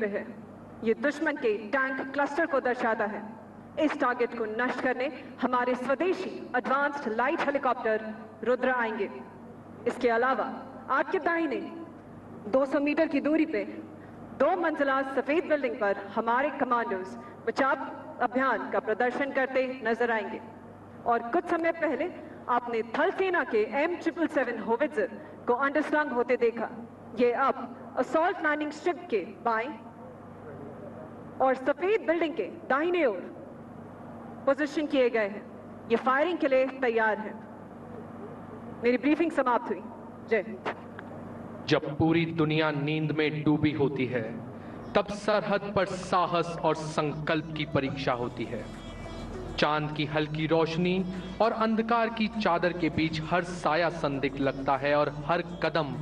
पे है। ये दुश्मन के टैंक क्लस्टर को दर्शाता है। इस टारगेट को नष्ट करने हमारे स्वदेशी एडवांस्ड लाइट हेलीकॉप्टर रुद्र आएंगे। इसके अलावा आपके दाहिने 200 मीटर की दूरी पे 2 मंजिला सफेद बिल्डिंग पर हमारे कमांडोज बचाव अभियान का प्रदर्शन करते नजर आएंगे। और कुछ समय पहले आपने थल सेना के M777 होवित्जर को अंडरस्लंग होते देखा। ये अब असॉल्ट लैंडिंग स्ट्रिप के बाएं और सफेद बिल्डिंग के दाहिने ओर पोजीशन किए गए हैं। ये फायरिंग के लिए तैयार है। मेरी ब्रीफिंग समाप्त हुई। जय हिंद। जब पूरी दुनिया नींद में डूबी होती है, तब सरहद पर साहस और संकल्प की परीक्षा होती है। चांद की हल्की रोशनी और अंधकार की चादर के बीच हर साया संदिग्ध लगता है और हर कदम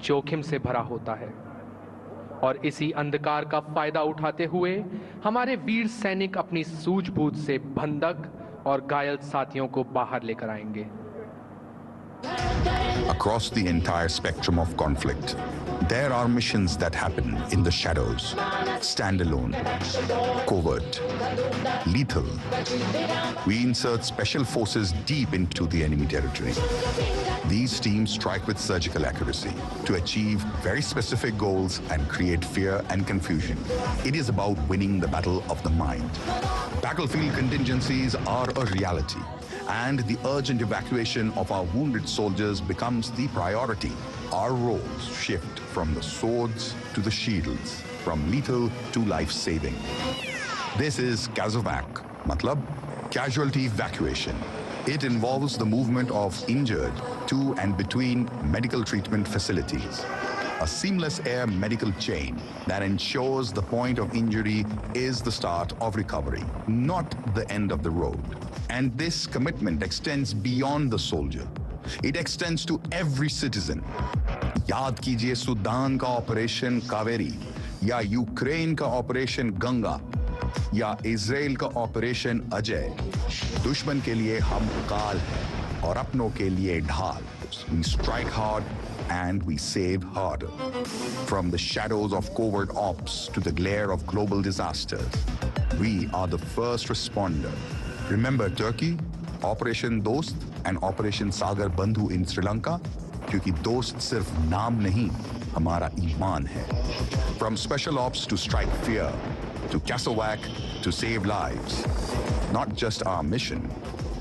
जोखिम से भरा होता है। और इसी अंधकार का फायदा उठाते हुए हमारे वीर सैनिक अपनी सूझबूझ से बंधक और घायल साथियों को बाहर लेकर आएंगे। Across the entire spectrum of conflict, there are missions that happen in the shadows, standalone, covert, lethal. We insert special forces deep into the enemy territory. These teams strike with surgical accuracy to achieve very specific goals and create fear and confusion. It is about winning the battle of the mind. Battlefield contingencies are a reality, and the urgent evacuation of our wounded soldiers becomes the priority. Our roles shift from the swords to the shields, from lethal to life-saving. This is CASEVAC, matlab casualty evacuation. It involves the movement of injured to and between medical treatment facilities. A seamless air medical chain that ensures the point of injury is the start of recovery, not the end of the road. And this commitment extends beyond the soldier. It extends to every citizen. याद कीजिए Sudan का operation Kaveri, या Ukraine का operation Ganga, या Israel का operation Ajay. दुश्मन के लिए हम काल हैं और अपनों के लिए ढाल। We strike hard and we save harder. From the shadows of covert ops to the glare of global disasters, we are the first responder. Remember Turkey, Operation Dost and Operation Sagar Bandhu in Sri Lanka? क्योंकि दोस्त सिर्फ नाम नहीं, हमारा ईमान है. From special ops to strike fear, to CASEVAC to save lives. Not just our mission,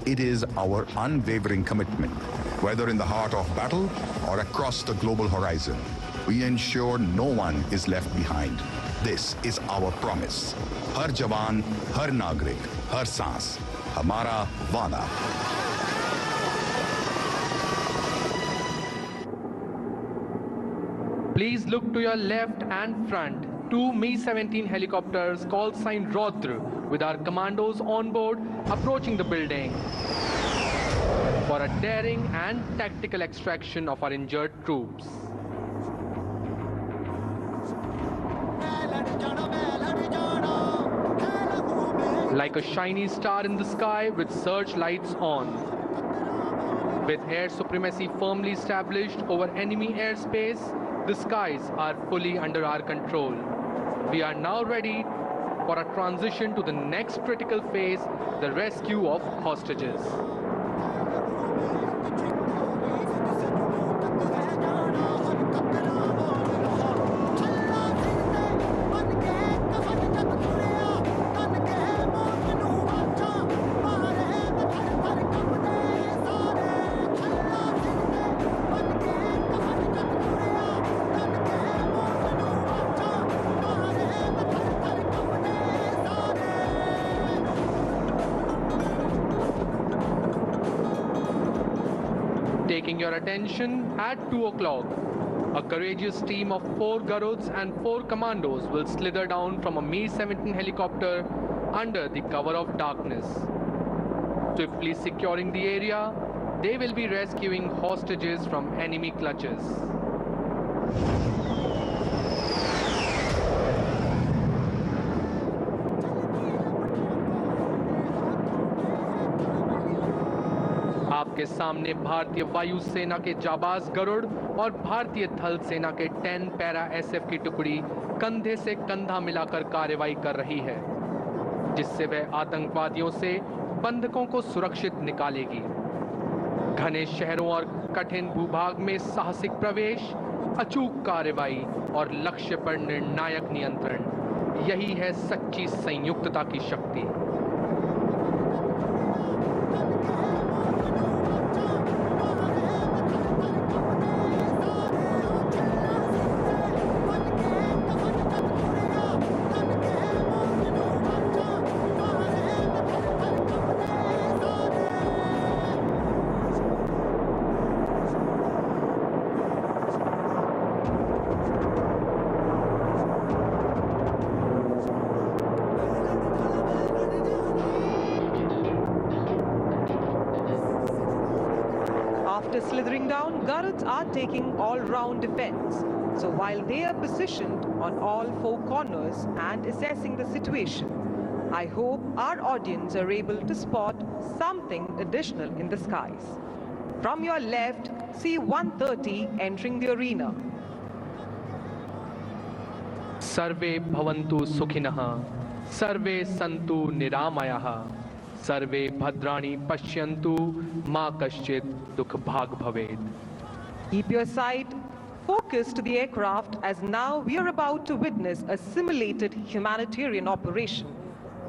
it is our unwavering commitment. Whether in the heart of battle or across the global horizon, we ensure no one is left behind. This is our promise. हर जवान, हर नागरिक, हर सांस, हमारा वादा. Please look to your left and front. 2 Mi-17 helicopters call sign Rodr with our commandos on board approaching the building for a daring and tactical extraction of our injured troops. Like a shiny star in the sky with searchlights on. With air supremacy firmly established over enemy airspace, the skies are fully under our control. We are now ready for a transition to the next critical phase, the rescue of hostages. Taking your attention at 2 o'clock, a courageous team of 4 Garuds and 4 commandos will slither down from a Mi-17 helicopter under the cover of darkness. Swiftly securing the area, they will be rescuing hostages from enemy clutches. आपके के सामने भारतीय वायुसेना के जाबाज गरुड़ और भारतीय थल सेना के 10 पैरा SF की टुकड़ी कंधे से कंधा मिलाकर कार्रवाई कर रही है, जिससे वह आतंकवादियों से बंधकों को सुरक्षित निकालेगी। घने शहरों और कठिन भूभाग में साहसिक प्रवेश, अचूक कार्रवाई और लक्ष्य पर निर्णायक नियंत्रण, यही है सच्ची संयुक्तता की शक्ति। After slithering down, Garuds are taking all-round defense. So while they are positioned on all four corners and assessing the situation, I hope our audience are able to spot something additional in the skies. From your left, see 130 entering the arena. सर्वे भवन्तु सुखिनः, सर्वे सन्तु निरामयाः, सर्वे भद्राणि पश्यन्तु, मा कश्चित् दुःख भाग् भवेत्। Keep your sight focused to the aircraft, as now we are about to witness a simulated humanitarian operation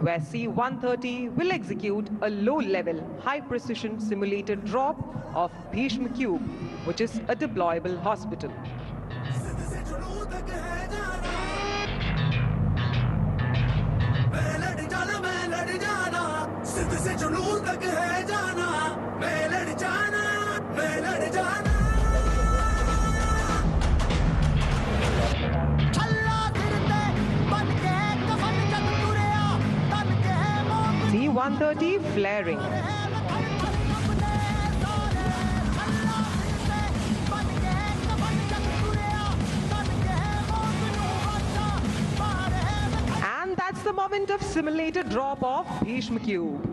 where C-130 will execute a low-level, high-precision simulated drop of Bhishma Cube, which is a deployable hospital. C-130 flaring. And that's the moment of simulated drop of Bhishma Cube.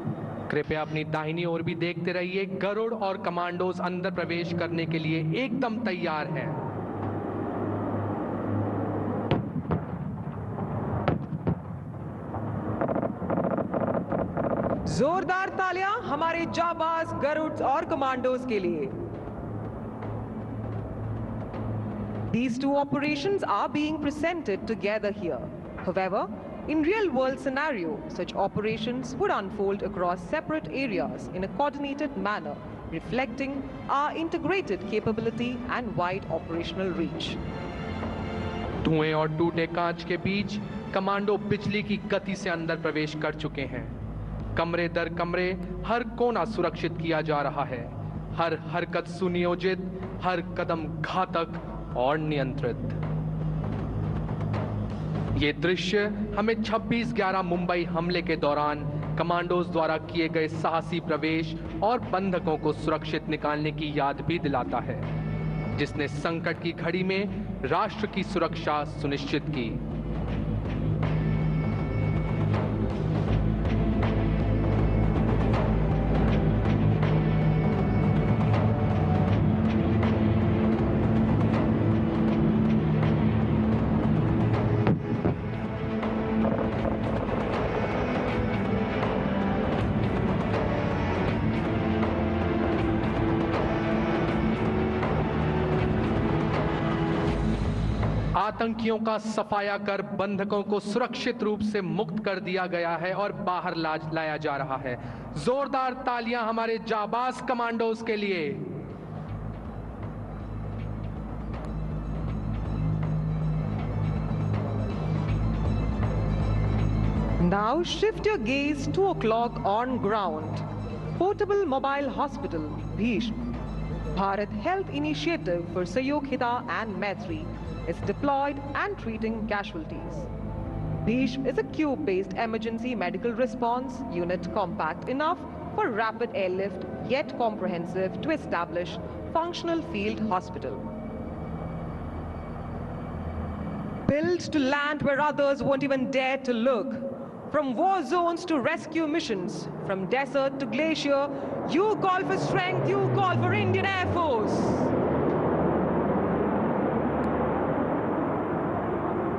कृपया अपनी दाहिनी ओर भी देखते रहिए। गरुड़ और commandos अंदर प्रवेश करने के लिए एकदम तैयार हैं। जोरदार तालियां हमारे जाबाज गरुड़ और कमांडोज के लिए। These two operations are being presented together here. However, in real-world scenario, such operations would unfold across separate areas in a coordinated manner, reflecting our integrated capability and wide operational reach. धुएं और टूटे कांच के बीच commando बिजली की गति से अंदर प्रवेश कर चुके हैं। कमरे दर कमरे हर कोना सुरक्षित किया जा रहा है, हर हरकत सुनियोजित, हर कदम घातक और नियंत्रित। ये दृश्य हमें 26/11 मुंबई हमले के दौरान कमांडोज द्वारा किए गए साहसी प्रवेश और बंधकों को सुरक्षित निकालने की याद भी दिलाता है, जिसने संकट की घड़ी में राष्ट्र की सुरक्षा सुनिश्चित की। आतंकियों का सफाया कर बंधकों को सुरक्षित रूप से मुक्त कर दिया गया है और बाहर लाया जा रहा है। जोरदार तालियां हमारे जाबाज कमांडोज के लिए। Now shift your gaze 2 o'clock on ground. Portable Mobile Hospital, Bhishma. Bharat Health Initiative for Sahyog Hita and Maitri is deployed and treating casualties. Bhishma is a cube-based emergency medical response unit compact enough for rapid airlift, yet comprehensive to establish functional field hospital. Built to land where others won't even dare to look, From war zones to rescue missions, from desert to glacier, you call for strength, you call for Indian Air Force.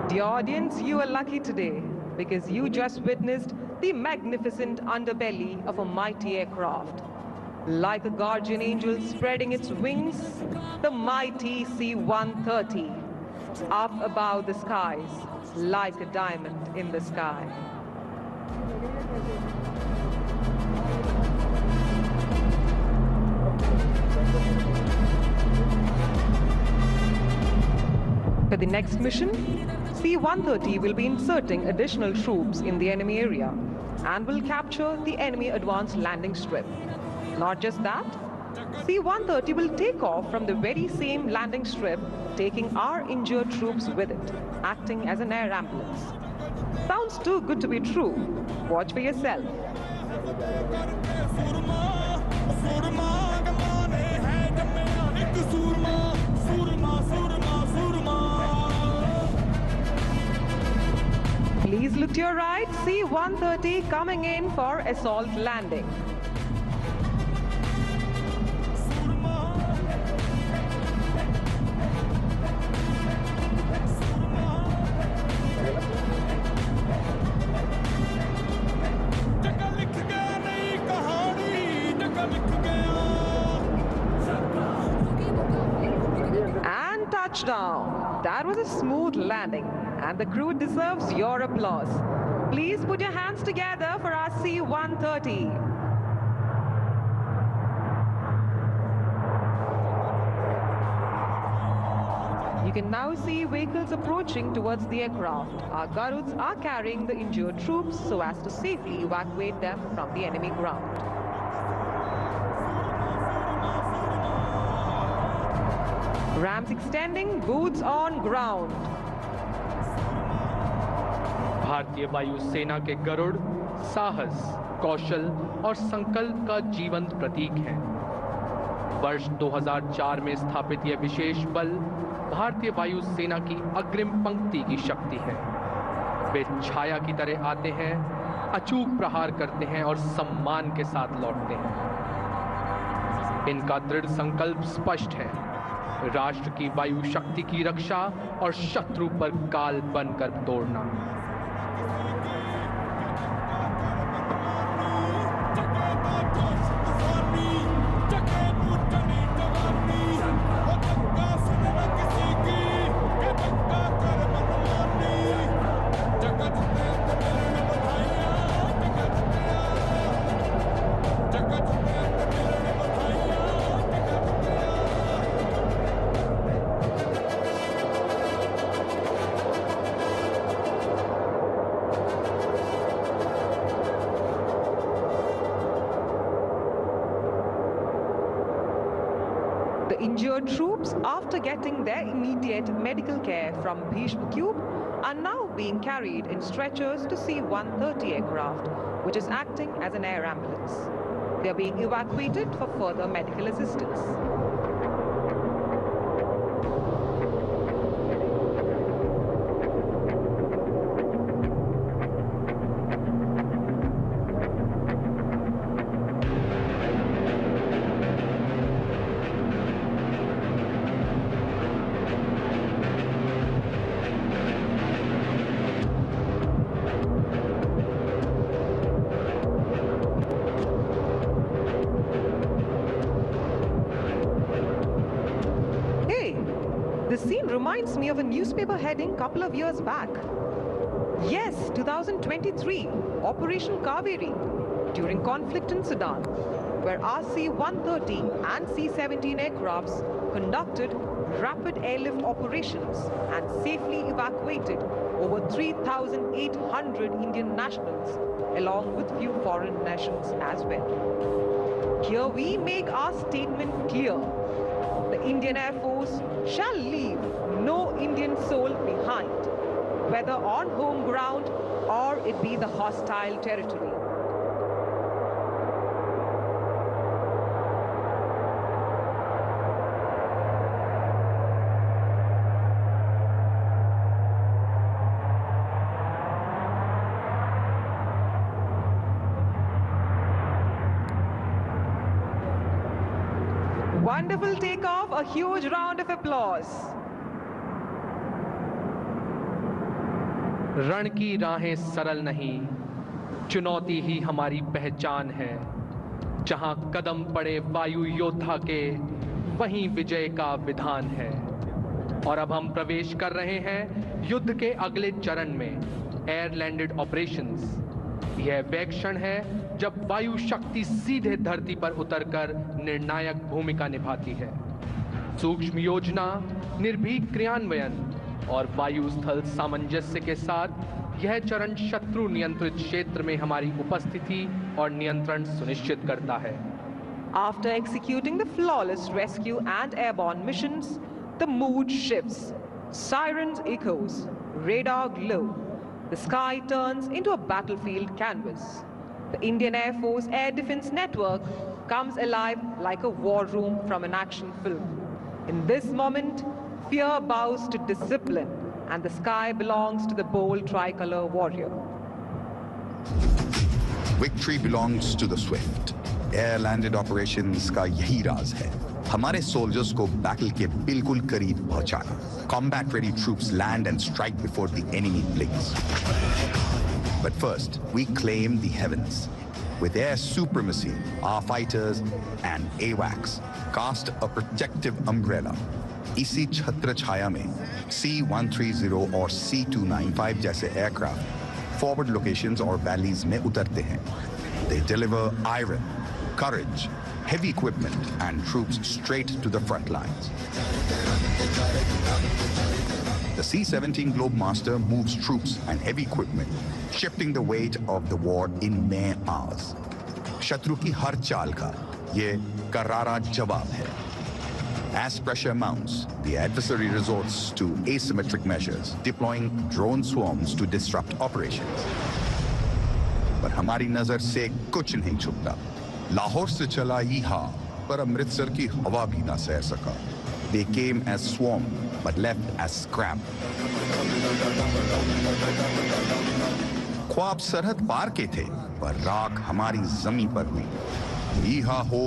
Dear audience, you are lucky today because you just witnessed the magnificent underbelly of a mighty aircraft. Like a guardian angel spreading its wings, the mighty C-130, up above the skies, like a diamond in the sky. For the next mission, C-130 will be inserting additional troops in the enemy area and will capture the enemy advanced landing strip. Not just that, C-130 will take off from the very same landing strip, taking our injured troops with it, acting as an air ambulance. Sounds too good to be true. Watch for yourself. Please look to your right, C-130 coming in for assault landing. And touchdown. That was a smooth landing, and the crew deserves your applause. Please put your hands together for our C-130. You can now see vehicles approaching towards the aircraft. Our Garuds are carrying the injured troops so as to safely evacuate them from the enemy ground. Rams extending, boots on ground. भारतीय वायुसेना के गरुड़ साहस, कौशल और संकल्प का जीवंत प्रतीक हैं। वर्ष 2004 में स्थापित यह विशेष बल भारतीय वायुसेना की अग्रिम पंक्ति की शक्ति है। वे छाया की तरह आते हैं, अचूक प्रहार करते हैं और सम्मान के साथ लौटते हैं। इनका दृढ़ संकल्प स्पष्ट है, राष्ट्र की वायु शक्ति की रक्षा और शत्रु पर काल बनकर तोड़ना। Injured troops, after getting their immediate medical care from Bhishma Cube, are now being carried in stretchers to C-130 aircraft, which is acting as an air ambulance. They are being evacuated for further medical assistance. This scene reminds me of a newspaper heading a couple of years back. Yes, 2023, Operation Kaveri, during conflict in Sudan, where RC-130 and C-17 aircrafts conducted rapid airlift operations and safely evacuated over 3,800 Indian nationals, along with few foreign nations as well. Here we make our statement clear. The Indian Air Force shall leave no Indian soul behind, whether on home ground or it be the hostile territory. wonderful takeoff. A huge round of applause. रण की राहें सरल नहीं, चुनौती ही हमारी पहचान है। जहां कदम पड़े वायु योद्धा के, वहीं विजय का विधान है। और अब हम प्रवेश कर रहे हैं युद्ध के अगले चरण में, एयर लैंडेड ऑपरेशंस। यह वह क्षण है जब वायु शक्ति सीधे धरती पर उतरकर निर्णायक भूमिका निभाती है। सूक्ष्म योजना, निर्भीक क्रियान्वयन और वायु स्थल सामंजस्य के साथ यह चरण शत्रु नियंत्रित क्षेत्र में हमारी उपस्थिति और नियंत्रण सुनिश्चित करता है। After executing the flawless rescue and airborne missions, the mood shifts. Sirens echoes, radar glow. The sky turns into a battlefield canvas. The Indian Air Force Air Defense Network comes alive like a war room from an action film. In this moment, fear bows to discipline, and the sky belongs to the bold tricolor warrior. Victory belongs to the swift. Air landed operations का यही राज है, हमारे soldiers को battle के बिल्कुल करीब पहुंचाना। Combat ready troops land and strike before the enemy blinks. But first, we claim the heavens. With air supremacy, our fighters and AWACS cast a protective umbrella. इसी छत्र छाया में C-130 और C-295 जैसे एयरक्राफ्ट फॉरवर्ड लोकेशंस और valleys में उतरते हैं। They deliver iron, courage, heavy equipment and troops straight to the front lines. The C-17 Globemaster moves troops and heavy equipment, shifting the weight of the war in mere hours. शत्रु की हर चाल का ये करारा जवाब है। As pressure mounts, the adversary resorts to asymmetric measures, deploying drone swarms to disrupt operations. पर हमारी नजर से कुछ नहीं छुपता। लाहौर से चला ईहा, पर अमृतसर की हवा भी ना सह सका। They came as swarm, but left as scrap. ख्वाब सरहद पार के थे, पर राख हमारी जमीन पर हुई। ईहा हो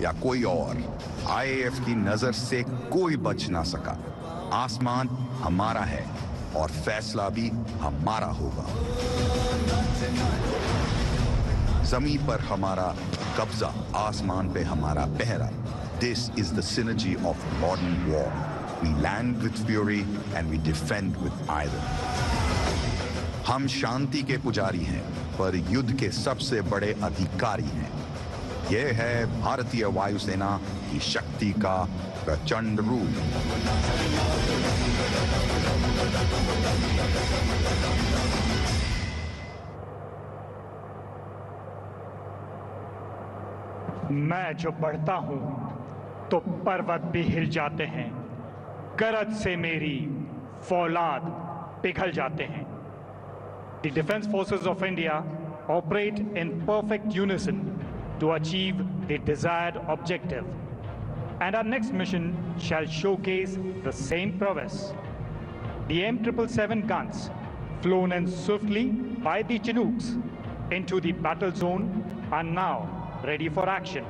या कोई और, IAF की नजर से कोई बच ना सका। आसमान हमारा है और फैसला भी हमारा होगा। जमीन पर हमारा कब्जा, आसमान पे हमारा पहरा। This is the synergy of modern war. We land with fury and we defend with iron. हम शांति के पुजारी हैं, पर युद्ध के सबसे बड़े अधिकारी हैं। यह है भारतीय वायुसेना की शक्ति का प्रचंड रूप। मैं जो बढ़ता हूं तो पर्वत भी हिल जाते हैं, गरज से मेरी फौलाद पिघल जाते हैं। The Defense Forces of India operate in perfect unison to achieve the desired objective, and our next mission shall showcase the same prowess. The M777 guns, flown in swiftly by the Chinooks into the battle zone, are now ready for action.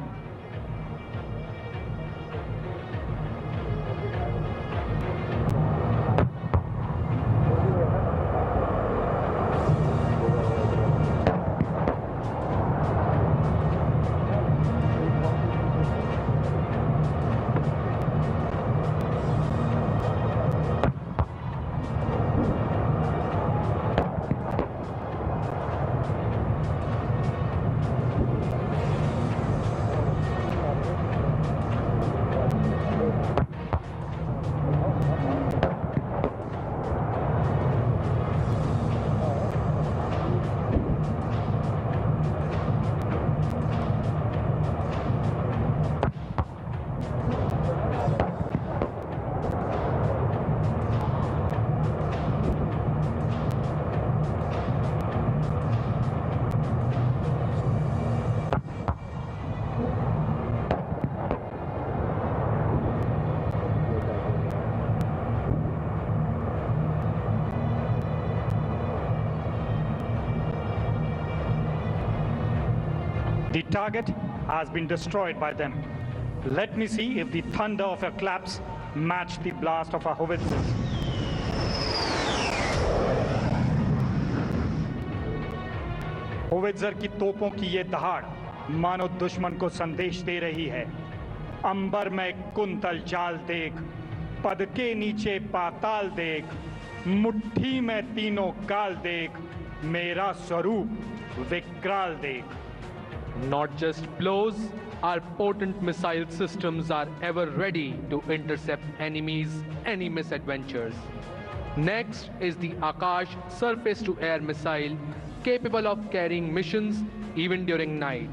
The target has been destroyed by them. Let me see if the thunder of your claps match the blast of our howitzers. Howitzer की तोपों की ये दहाड़ मानो दुश्मन को संदेश दे रही है। अंबर में कुंतल जाल देख, पद के नीचे पाताल देख, मुट्ठी में तीनों काल देख, मेरा स्वरूप विकराल देख। Not just blows, our potent missile systems are ever ready to intercept enemies' any misadventures. Next is the Akash surface-to-air missile, capable of carrying missions even during night.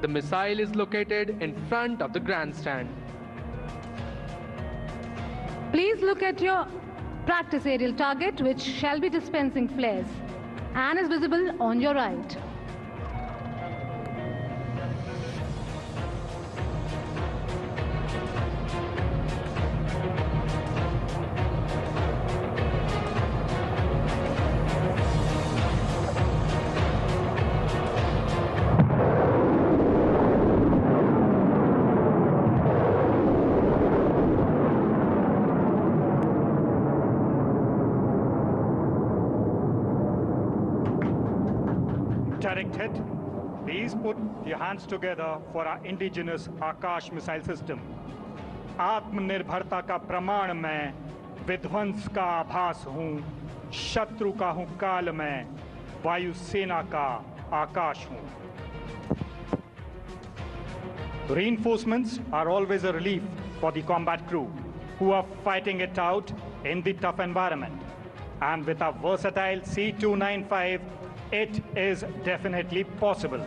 The missile is located in front of the grandstand. Please look at your practice aerial target, which shall be dispensing flares and is visible on your right. Direct hit. Please put your hands together for our indigenous Akash missile system. आत्मनिर्भरता का प्रमाण मैं, विध्वंस का आभास हूं, शत्रु का हूं काल मैं, वायुसेना का आकाश हूं। Reinforcements are always a relief for the combat crew who are fighting it out in the tough environment. And with a versatile C-295, it is definitely possible.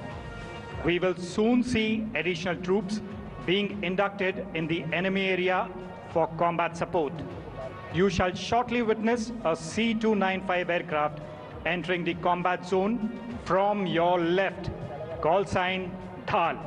We will soon see additional troops being inducted in the enemy area for combat support. You shall shortly witness a C-295 aircraft entering the combat zone from your left. Call sign Dhal.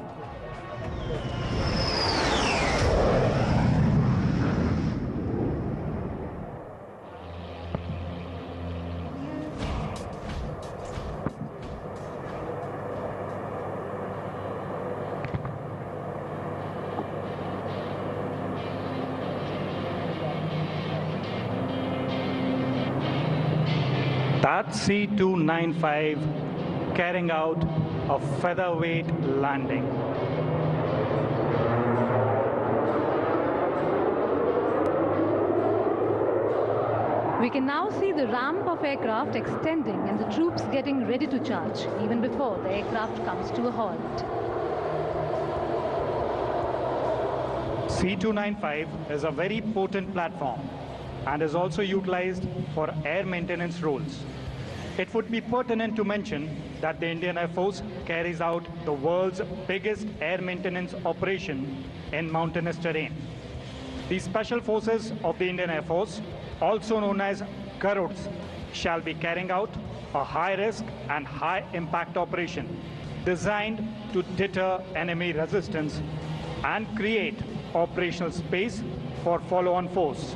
That C-295 carrying out a featherweight landing. We can now see the ramp of aircraft extending and the troops getting ready to charge even before the aircraft comes to a halt. C-295 is a very potent platform and is also utilized for air maintenance roles. It would be pertinent to mention that the Indian Air Force carries out the world's biggest air maintenance operation in mountainous terrain. The Special Forces of the Indian Air Force, also known as Garuds, shall be carrying out a high-risk and high-impact operation designed to deter enemy resistance and create operational space for follow-on force.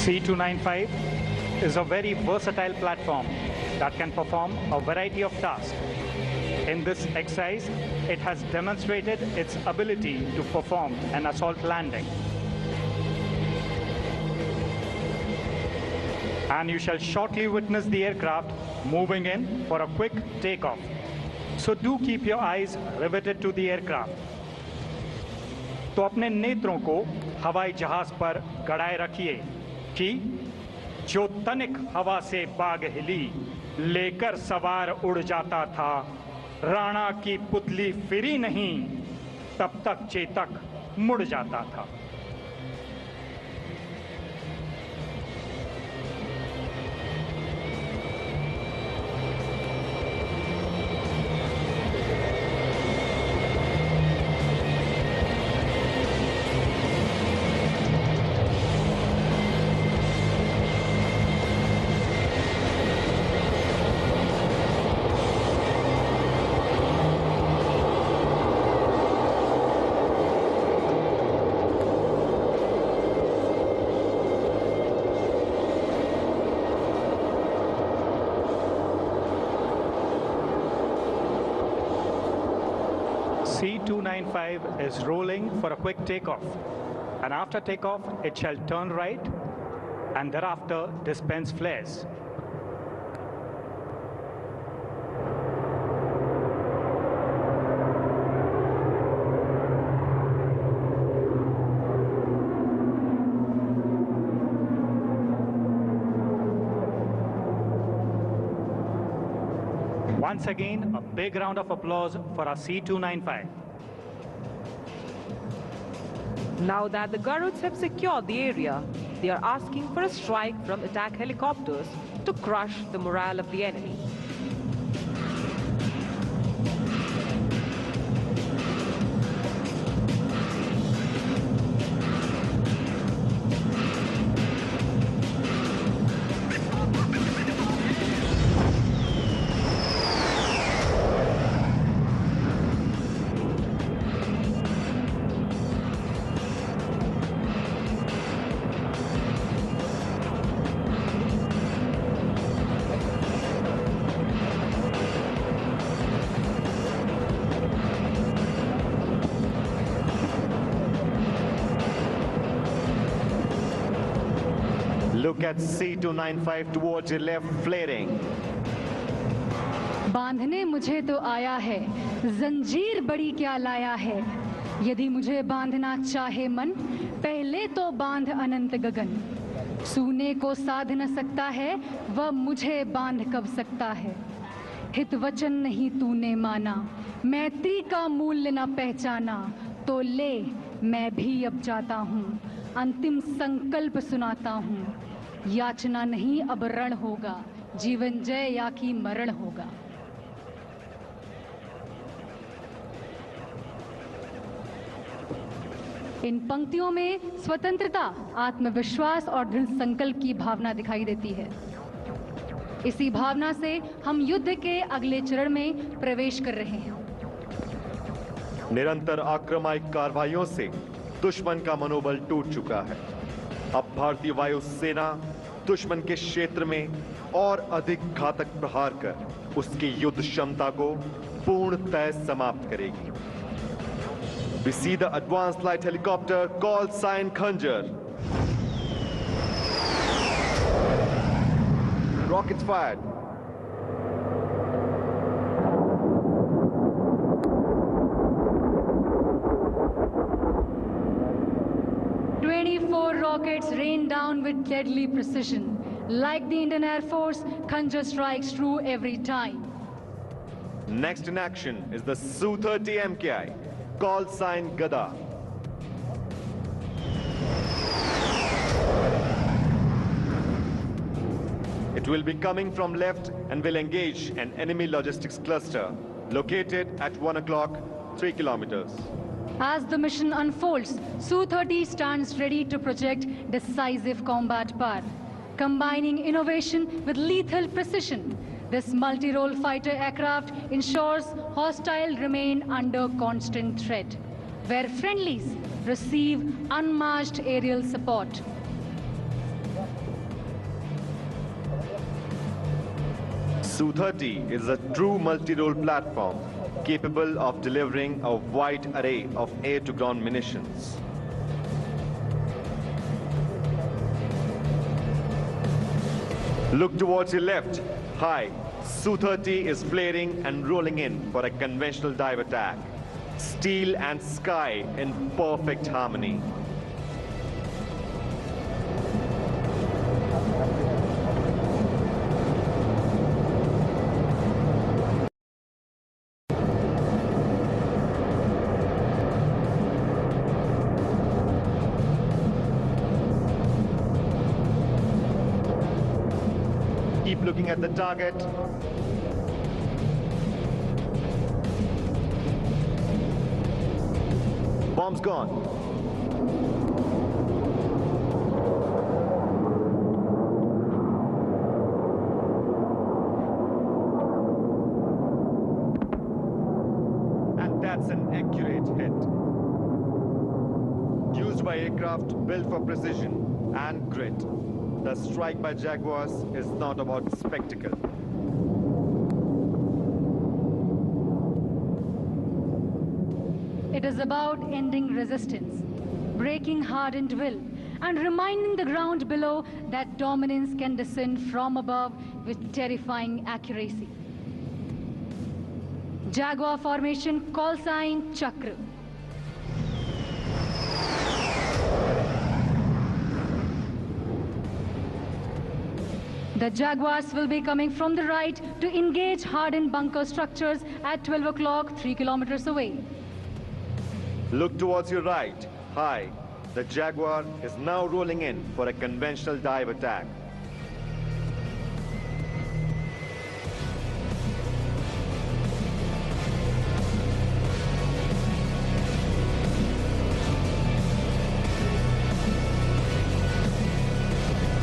C-295 is a very versatile platform that can perform a variety of tasks. In this exercise, it has demonstrated its ability to perform an assault landing. And you shall shortly witness the aircraft moving in for a quick takeoff. So do keep your eyes riveted to the aircraft. तो अपने नेत्रों को हवाई जहाज पर गड़ाए रखिए कि जो तनिक हवा से बाग हिली लेकर सवार उड़ जाता था, राणा की पुतली फिरी नहीं, तब तक चेतक मुड़ जाता था। C-295 is rolling for a quick takeoff. And after takeoff, it shall turn right and thereafter dispense flares. Once again, a big round of applause for our C-295. Now that the Garuds have secured the area, they are asking for a strike from attack helicopters to crush the morale of the enemy. Look at C-295 towards your left, flaring. बांधने मुझे तो आया है, जंजीर बड़ी क्या लाया है। यदि मुझे बांधना चाहे मन, पहले तो बांध अनंत गगन। सूने को साध न सकता है, वह मुझे बांध कब सकता है। हित वचन नहीं तूने माना, मैत्री का मूल्य न पहचाना, तो ले मैं भी अब जाता हूँ, अंतिम संकल्प सुनाता हूँ। याचना नहीं अब रण होगा, जीवन जय या कि मरण होगा। इन पंक्तियों में स्वतंत्रता, आत्मविश्वास और दृढ़ संकल्प की भावना दिखाई देती है। इसी भावना से हम युद्ध के अगले चरण में प्रवेश कर रहे हैं। निरंतर आक्रामक कार्रवाइयों से दुश्मन का मनोबल टूट चुका है। अब भारतीय वायुसेना दुश्मन के क्षेत्र में और अधिक घातक प्रहार कर उसकी युद्ध क्षमता को पूर्णतः समाप्त करेगी। We see the advanced light helicopter call sign Khanjar. Rockets fired. Rockets rain down with deadly precision. Like the Indian Air Force, Khanjar strikes true every time. Next in action is the Su-30 MKI, call sign Gada. It will be coming from left and will engage an enemy logistics cluster located at 1 o'clock, 3 kilometers. As the mission unfolds, Su-30 stands ready to project decisive combat power, combining innovation with lethal precision. This multi-role fighter aircraft ensures hostiles remain under constant threat, where friendlies receive unmatched aerial support. Su-30 is a true multi-role platform capable of delivering a wide array of air-to-ground munitions. Look towards your left. High, Su-30 is flaring and rolling in for a conventional dive attack. Steel and sky in perfect harmony. Keep looking at the target. Bomb's gone. And that's an accurate hit. Used by aircraft built for precision and grit. The strike by Jaguars is not about spectacle. It is about ending resistance, breaking hardened will, and reminding the ground below that dominance can descend from above with terrifying accuracy. Jaguar formation, call sign Chakra. The Jaguars will be coming from the right to engage hardened bunker structures at 12 o'clock, 3 kilometers away. Look towards your right. High. The Jaguar is now rolling in for a conventional dive attack.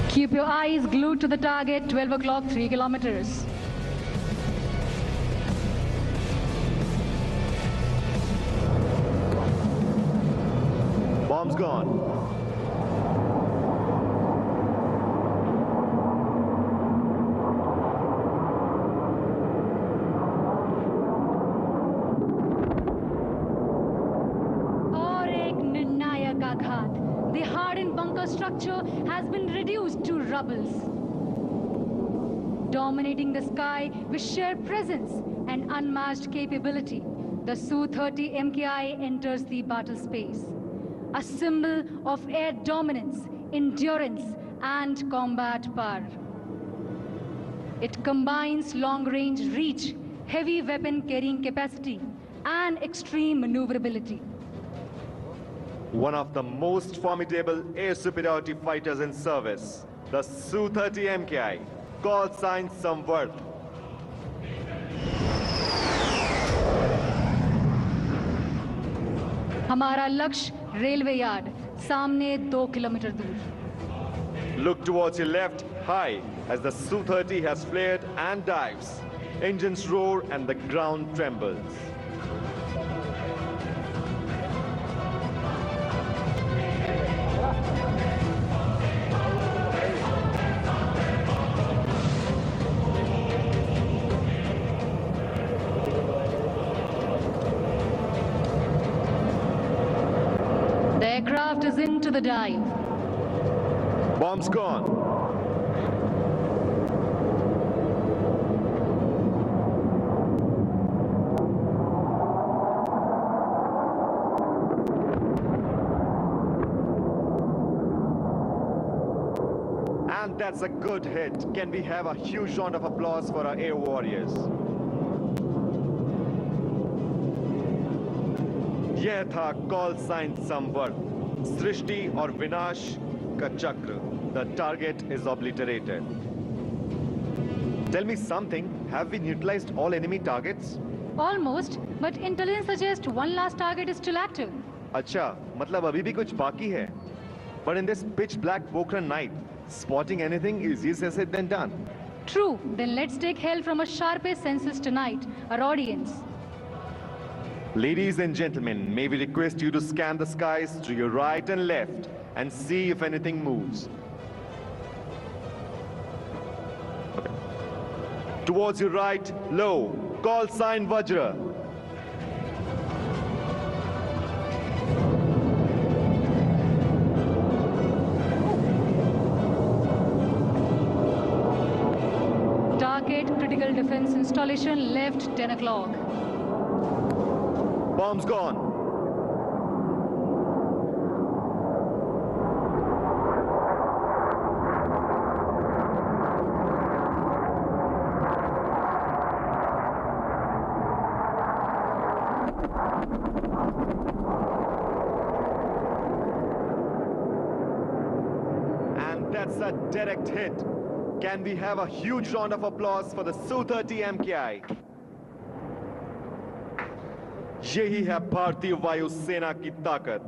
Keep your eyes glued to the target, 12 o'clock, 3 kilometers. Bomb's gone. और एक निर्णायक आघात. The hardened bunker structure has been reduced to rubbles. Dominating the sky with sheer presence and unmatched capability, the Su-30 MKI enters the battle space. A symbol of air dominance, endurance, and combat power. It combines long-range reach, heavy weapon carrying capacity, and extreme maneuverability. One of the most formidable air superiority fighters in service, the Su-30 MKI, call sign Samvarth. हमारा लक्ष्य railway yard, सामने 2 kilometre दूर. Look towards your left, high, as the Su-30 has flared and dives. Engines roar and the ground trembles. The aircraft is into the dive. Bomb's gone. And that's a good hit. Can we have a huge round of applause for our air warriors? यह था call sign संवर्त, सृष्टि और विनाश का चक्र. The target is obliterated. Tell me something. Have we neutralized all enemy targets? Almost, but intelligence suggests one last target is still active. अच्छा, मतलब अभी भी कुछ बाकी है. But in this pitch black Pokhran night, spotting anything is easier said than done. True, then let's take help from our sharpest senses tonight, our audience. Ladies and gentlemen, may we request you to scan the skies to your right and left and see if anything moves. Towards your right, low, call sign Vajra. Target critical defense installation left 10 o'clock. Bomb's gone. And that's a direct hit. Can we have a huge round of applause for the Su-30 MKI? यही है भारतीय वायुसेना की ताकत,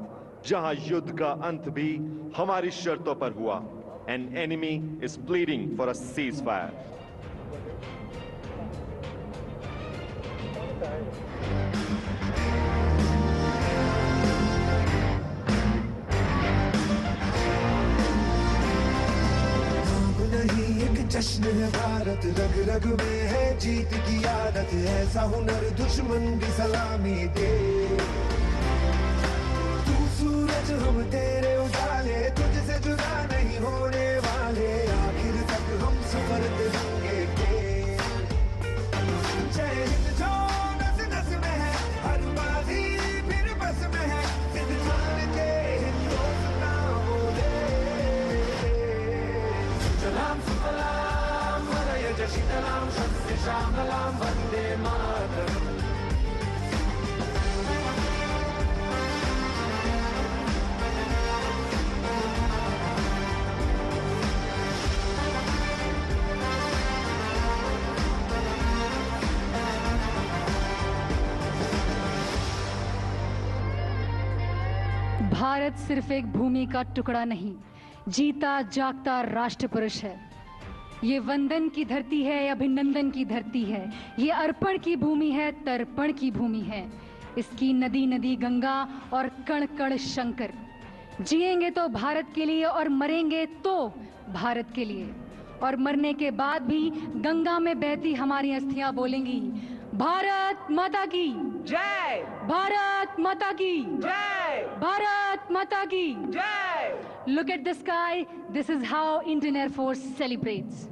जहां युद्ध का अंत भी हमारी शर्तों पर हुआ. An enemy is pleading for a ceasefire. जश्न है भारत, रग रग में है जीत की आदत, ऐसा हुनर दुश्मन भी सलामी दे. आज हम तेरे उजाले, तुझसे जुदा नहीं होने वाले, आखिर तक हम सफर होंगे के। जय हिंद जो नस नस में है, हर बाजी फिर बस में है, जिद ठान के हिंदुस्तान बोले। सुजलाम सुफलाम मलयज शीतलाम शस्य श्यामलाम वंदे मातरम। भारत सिर्फ एक भूमि का टुकड़ा नहीं, जीता जागता राष्ट्र पुरुष है। ये वंदन की धरती है, अभिनंदन की धरती है, ये अर्पण की भूमि है, तर्पण की भूमि है। इसकी नदी नदी गंगा और कण कण शंकर। जिएंगे तो भारत के लिए और मरेंगे तो भारत के लिए, और मरने के बाद भी गंगा में बहती हमारी अस्थियां बोलेंगी, भारत माता की जय, भारत माता की जय, भारत माता की जय। Look at the sky. This is how Indian Air Force celebrates.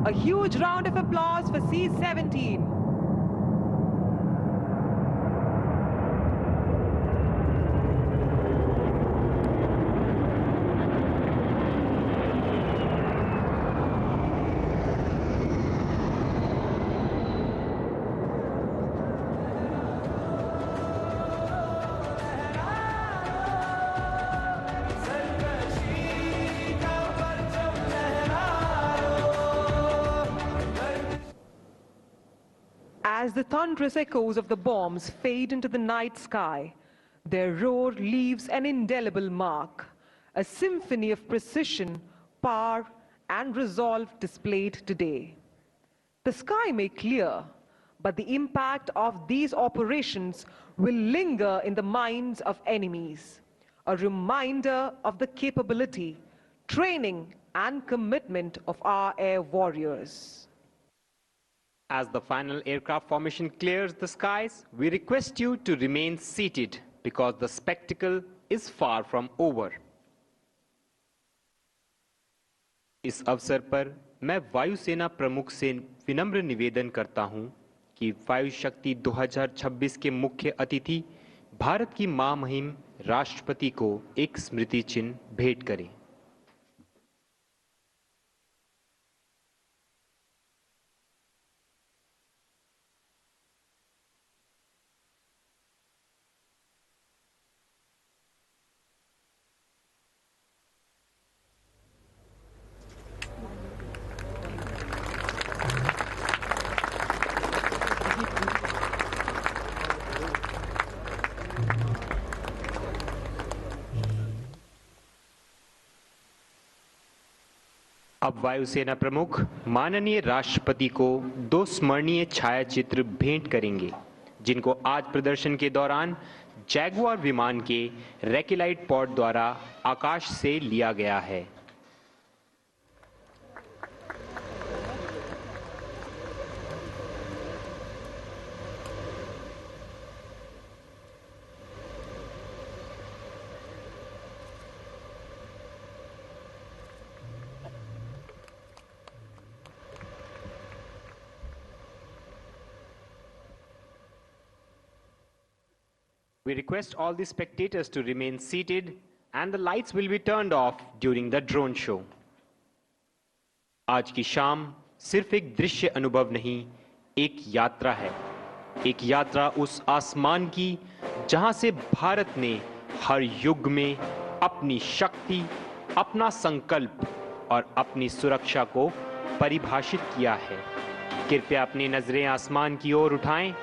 A huge round of applause for C-17. As the thunderous echoes of the bombs fade into the night sky, their roar leaves an indelible mark, a symphony of precision, power, and resolve displayed today. The sky may clear, but the impact of these operations will linger in the minds of enemies, a reminder of the capability, training, and commitment of our air warriors. As the final aircraft formation clears the skies, we request you to remain seated because the spectacle is far from over. इस अवसर पर मैं वायुसेना प्रमुख से विनम्र निवेदन करता हूं कि वायु शक्ति 2026 के मुख्य अतिथि भारत की महामहिम राष्ट्रपति को एक स्मृति चिन्ह भेंट करें। अब वायुसेना प्रमुख माननीय राष्ट्रपति को 2 स्मरणीय छायाचित्र भेंट करेंगे, जिनको आज प्रदर्शन के दौरान जैगुआर विमान के रैकेलाइट पॉड द्वारा आकाश से लिया गया है। We request all the spectators to remain seated and the lights will be turned off during the drone show. आज की शाम सिर्फ एक दृश्य अनुभव नहीं, एक यात्रा है। एक यात्रा उस आसमान की जहां से भारत ने हर युग में अपनी शक्ति, अपना संकल्प और अपनी सुरक्षा को परिभाषित किया है। कृपया अपनी नजरें आसमान की ओर उठाएं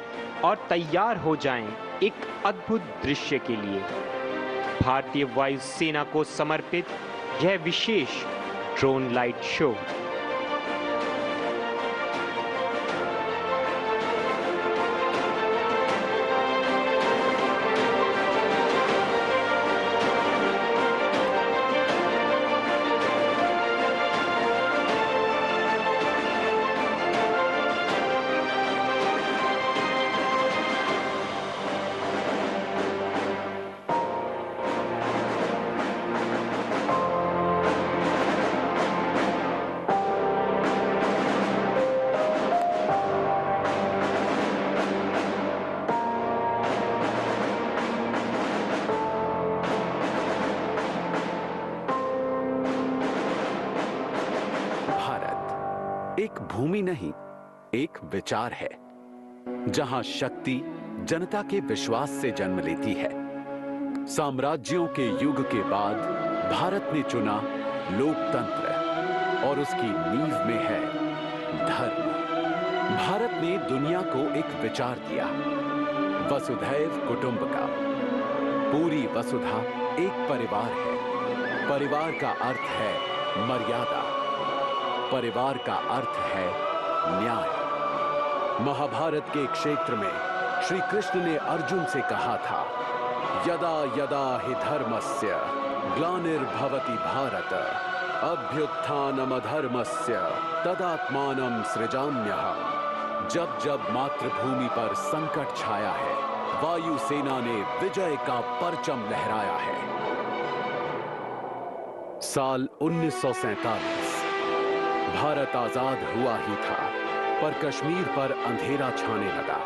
और तैयार हो जाएं एक अद्भुत दृश्य के लिए। भारतीय वायुसेना को समर्पित यह विशेष ड्रोन लाइट शो। एक भूमि नहीं, एक विचार है, जहां शक्ति जनता के विश्वास से जन्म लेती है। साम्राज्यों के युग के बाद भारत ने चुना लोकतंत्र और उसकी नींव में है धर्म। भारत ने दुनिया को एक विचार दिया, वसुधैव कुटुंबकम। पूरी वसुधा एक परिवार है। परिवार का अर्थ है मर्यादा, परिवार का अर्थ है न्याय। महाभारत के क्षेत्र में श्री कृष्ण ने अर्जुन से कहा था, यदा यदा हि धर्मस्य ग्लानिर्भवति भारत अभ्युत्थानमधर्मस्य तदात्मानं सृजाम्यहम्। जब जब मातृभूमि पर संकट छाया है, वायुसेना ने विजय का परचम लहराया है। साल 1947 भारत आजाद हुआ ही था, पर कश्मीर पर अंधेरा छाने लगा।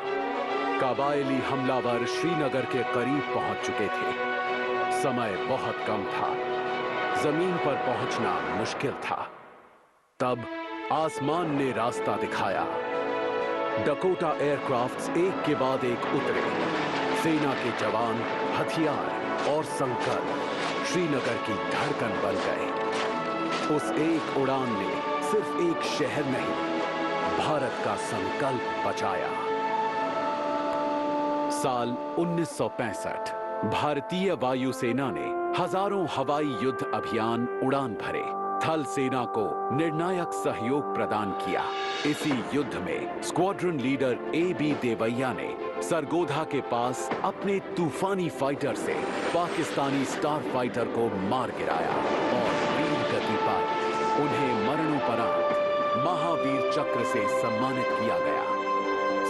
कबायली हमलावर श्रीनगर के करीब पहुंच चुके थे। समय बहुत कम था, जमीन पर पहुंचना मुश्किल था। तब आसमान ने रास्ता दिखाया। डकोटा एयरक्राफ्ट्स एक के बाद एक उतरे। सेना के जवान, हथियार और संकल्प श्रीनगर की धड़कन बन गए। उस एक उड़ान ने सिर्फ एक शहर नहीं, भारत का संकल्प बचाया। साल 1965 भारतीय वायुसेना ने हजारों हवाई युद्ध अभियान उड़ान भरे, थल सेना को निर्णायक सहयोग प्रदान किया। इसी युद्ध में स्क्वाड्रन लीडर A.B. देवैया ने सरगोधा के पास अपने तूफानी फाइटर से पाकिस्तानी स्टार फाइटर को मार गिराया और वीर गति पाई। उन्हें मरणोपरांत महावीर चक्र से सम्मानित किया गया।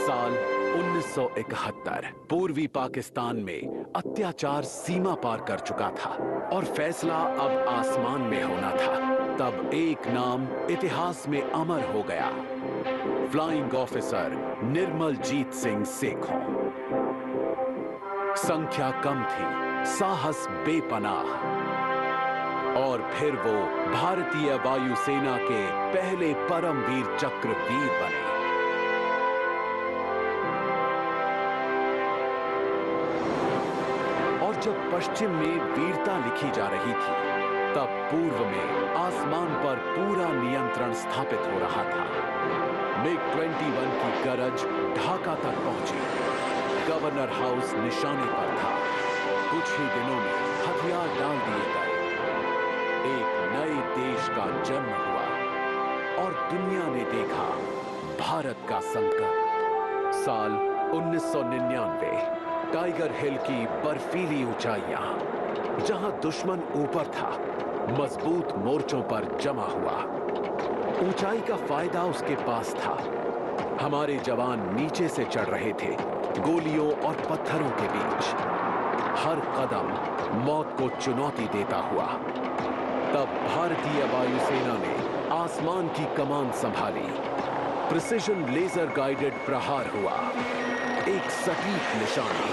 साल 1971 पूर्वी पाकिस्तान में अत्याचार सीमा पार कर चुका था और फैसला अब आसमान में होना था। तब एक नाम इतिहास में अमर हो गया, फ्लाइंग ऑफिसर निर्मलजीत सिंह सेखों। संख्या कम थी, साहस बेपनाह, और फिर वो भारतीय वायुसेना के पहले परमवीर चक्र वीर बने। और जब पश्चिम में वीरता लिखी जा रही थी, तब पूर्व में आसमान पर पूरा नियंत्रण स्थापित हो रहा था। MiG-21 की गरज ढाका तक पहुंची। गवर्नर हाउस निशाने पर था। कुछ ही दिनों में हथियार डाल दिए गए। एक नए देश का जन्म हुआ और दुनिया ने देखा भारत का संकल्प। साल 1999 टाइगर हिल की बर्फीली ऊंचाइयां, जहां दुश्मन ऊपर था, मजबूत मोर्चों पर जमा हुआ। ऊंचाई का फायदा उसके पास था। हमारे जवान नीचे से चढ़ रहे थे, गोलियों और पत्थरों के बीच। हर कदम मौत को चुनौती देता हुआ। तब भारतीय वायुसेना ने आसमान की कमान संभाली। प्रिसिजन लेजर गाइडेड प्रहार हुआ, एक सटीक निशानी,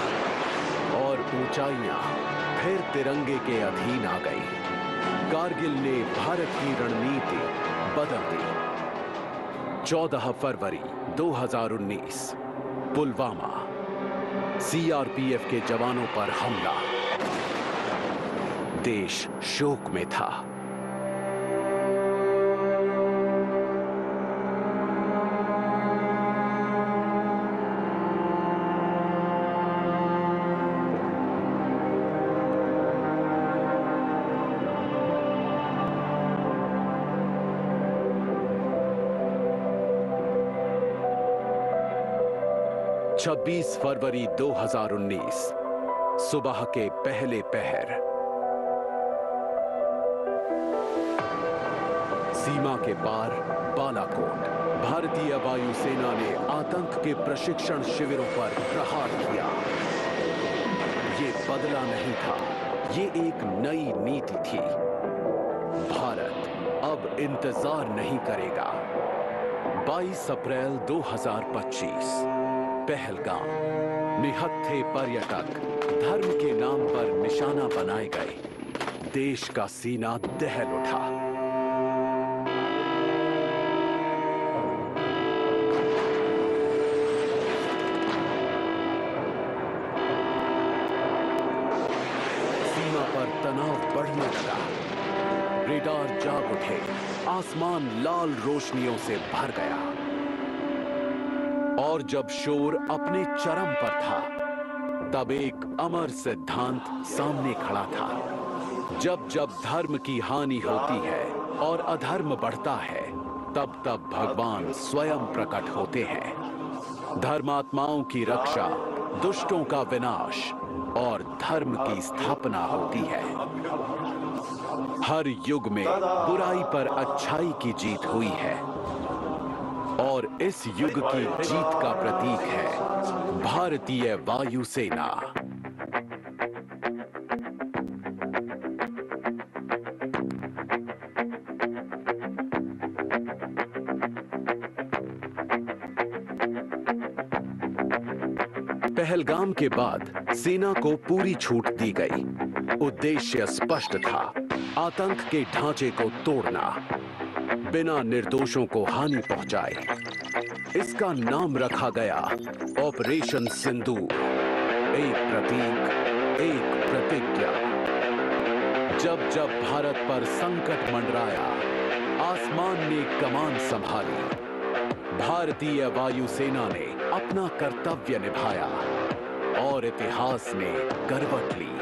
और ऊंचाइयां फिर तिरंगे के अधीन आ गई। कारगिल ने भारत की रणनीति बदल दी। 14 फरवरी 2019 पुलवामा, CRPF के जवानों पर हमला। देश शोक में था। छब्बीस फरवरी 2019 सुबह के पहले पहर सीमा के पार बालाकोट, भारतीय वायुसेना ने आतंक के प्रशिक्षण शिविरों पर प्रहार किया। ये बदला नहीं था, ये एक नई नीति थी। भारत अब इंतजार नहीं करेगा। 22 अप्रैल 2025 पहलगाम, निहत्थे पर्यटक धर्म के नाम पर निशाना बनाए गए। देश का सीना दहल उठा। पर तनाव बढ़ने लगा। रेडार जाग उठे, आसमान लाल रोशनियों से भर गया। और जब शोर अपने चरम पर था, तब एक अमर सिद्धांत सामने खड़ा था। जब जब धर्म की हानि होती है और अधर्म बढ़ता है, तब तब भगवान स्वयं प्रकट होते हैं। धर्मात्माओं की रक्षा, दुष्टों का विनाश और धर्म की स्थापना होती है। हर युग में बुराई पर अच्छाई की जीत हुई है और इस युग की जीत का प्रतीक है भारतीय वायुसेना। पहलगाम के बाद सेना को पूरी छूट दी गई। उद्देश्य स्पष्ट था, आतंक के ढांचे को तोड़ना, बिना निर्दोषों को हानि पहुंचाए। इसका नाम रखा गया ऑपरेशन सिंदूर। एक प्रतीक, एक प्रतिज्ञा। जब जब भारत पर संकट मंडराया, आसमान ने कमान संभाली। भारतीय वायुसेना ने अपना कर्तव्य निभाया और इतिहास ने करवट ली।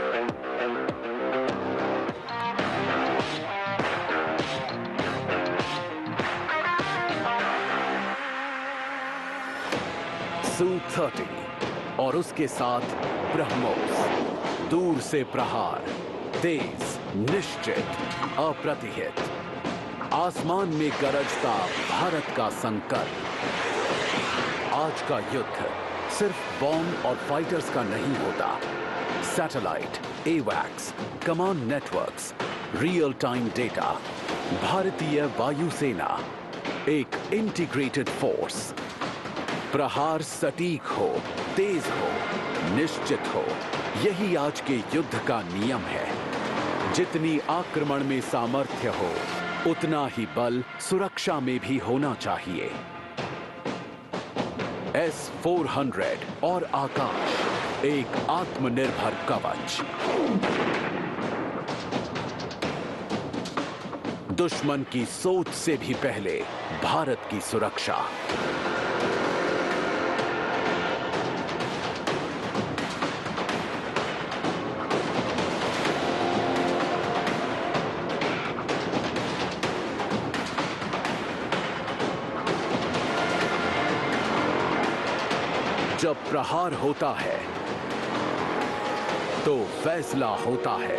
Su-30 और उसके साथ ब्रह्मोस, दूर से प्रहार, तेज, निश्चित, अप्रतिहित। आसमान में गरजता भारत का संकल्प। आज का युद्ध सिर्फ बॉम्ब और फाइटर्स का नहीं होता। सैटेलाइट, एवैक्स, command networks, real time data. भारतीय वायुसेना एक इंटीग्रेटेड फोर्स। प्रहार सटीक हो, तेज हो, निश्चित हो, यही आज के युद्ध का नियम है। जितनी आक्रमण में सामर्थ्य हो, उतना ही बल सुरक्षा में भी होना चाहिए। S-400 और आकाश एक आत्मनिर्भर कवच। दुश्मन की सोच से भी पहले भारत की सुरक्षा। जब प्रहार होता है तो फैसला होता है।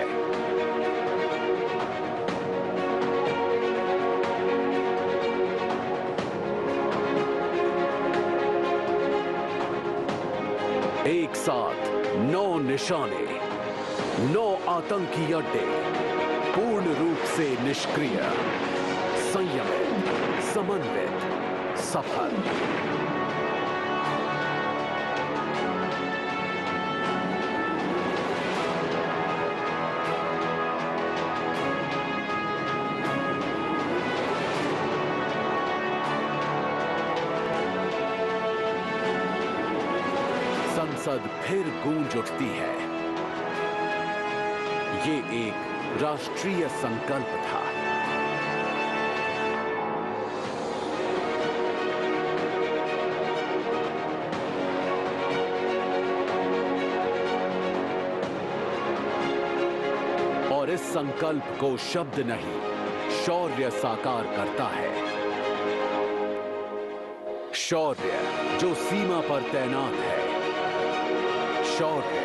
एक साथ 9 निशाने, 9 आतंकी अड्डे, पूर्ण रूप से निष्क्रिय, संयमित, समन्वित, सफल। संसद फिर गूंज उठती है। ये एक राष्ट्रीय संकल्प था। और इस संकल्प को शब्द नहीं, शौर्य साकार करता है। शौर्य जो सीमा पर तैनात है, शौर्य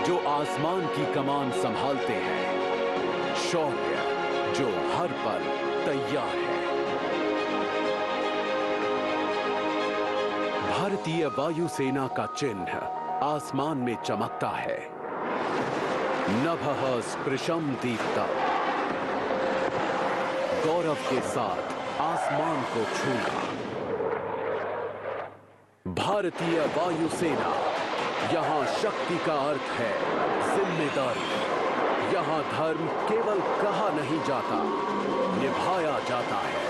जो आसमान की कमान संभालते हैं, शौर्य जो हर पल तैयार है। भारतीय वायुसेना का चिन्ह आसमान में चमकता है। नभः स्पृशं दीप्तम्। गौरव के साथ आसमान को छूना। भारतीय वायुसेना, यहां शक्ति का अर्थ है जिम्मेदारी। यहां धर्म केवल कहा नहीं जाता, निभाया जाता है।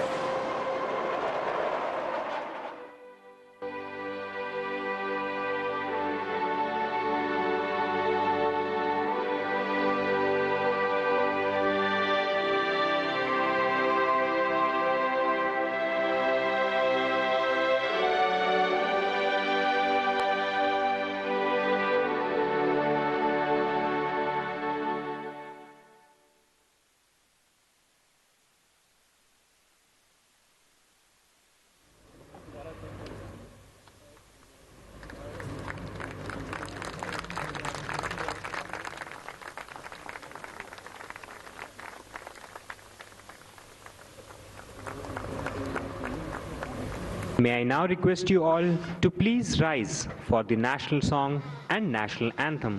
May I now request you all to please rise for the national song and national anthem.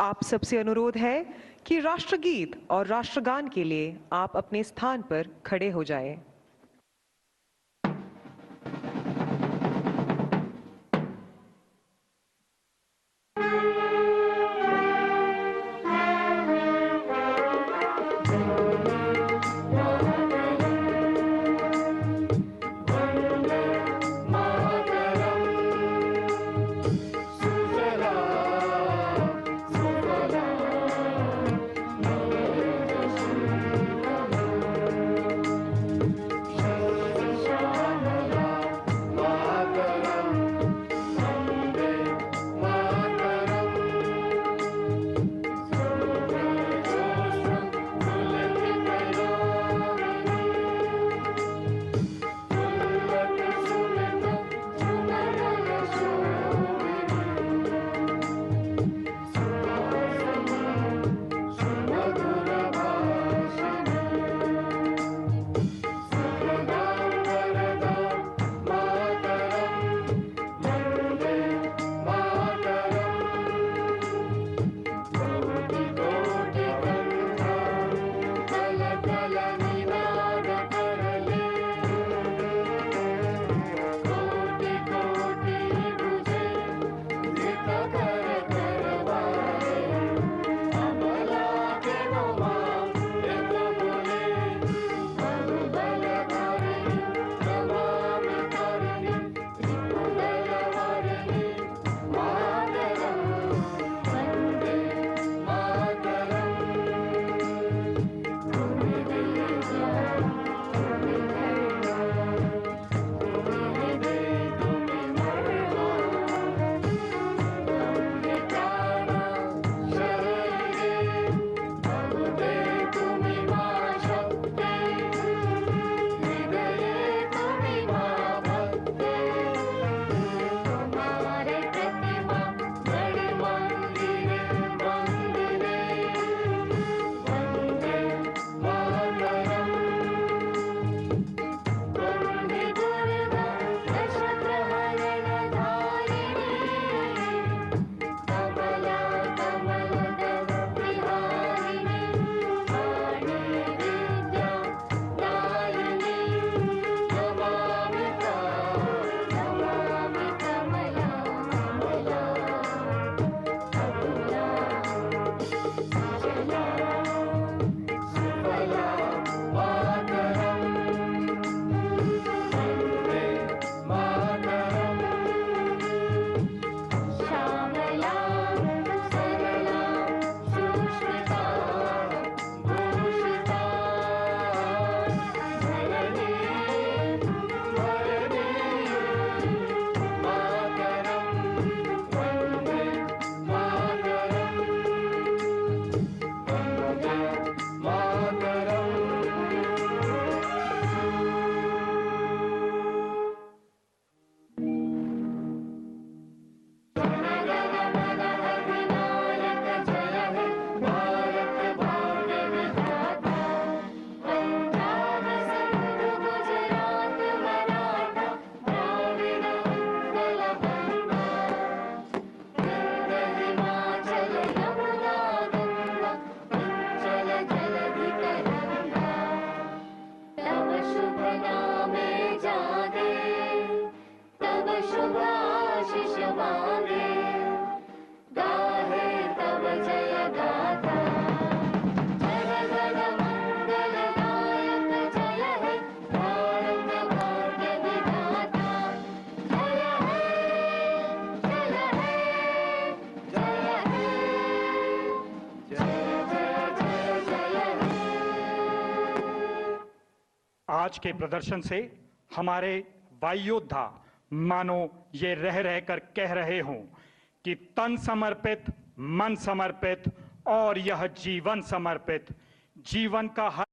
आप सबसे अनुरोध है कि राष्ट्रगीत और राष्ट्रगान के लिए आप अपने स्थान पर खड़े हो जाएं। आज के प्रदर्शन से हमारे वायुयोद्धा मानो ये रह रहकर कह रहे हों कि तन समर्पित, मन समर्पित और यह जीवन समर्पित, जीवन का हर